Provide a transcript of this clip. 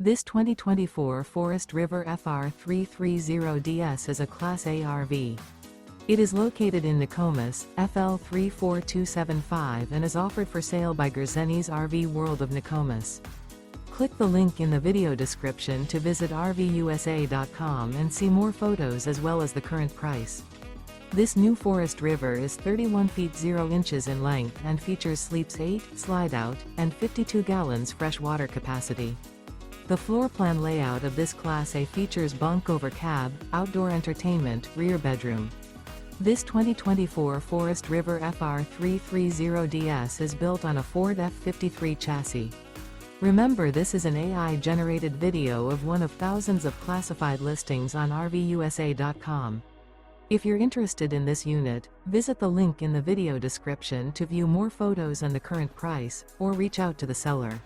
This 2024 Forest River FR3 30DS is a Class A RV. It is located in Nokomis, FL3 4275 and is offered for sale by Gerzeny's RV World of Nokomis. Click the link in the video description to visit RVUSA.com and see more photos as well as the current price. This new Forest River is 31 feet 0 inches in length and features sleeps 8, Slideout, and 52 gallons fresh water capacity. The floor plan layout of this Class A features bunk over cab, outdoor entertainment, rear bedroom. This 2024 Forest River FR3 30DS is built on a Ford F53 chassis. Remember, this is an AI-generated video of one of thousands of classified listings on RVUSA.com. If you're interested in this unit, visit the link in the video description to view more photos and the current price, or reach out to the seller.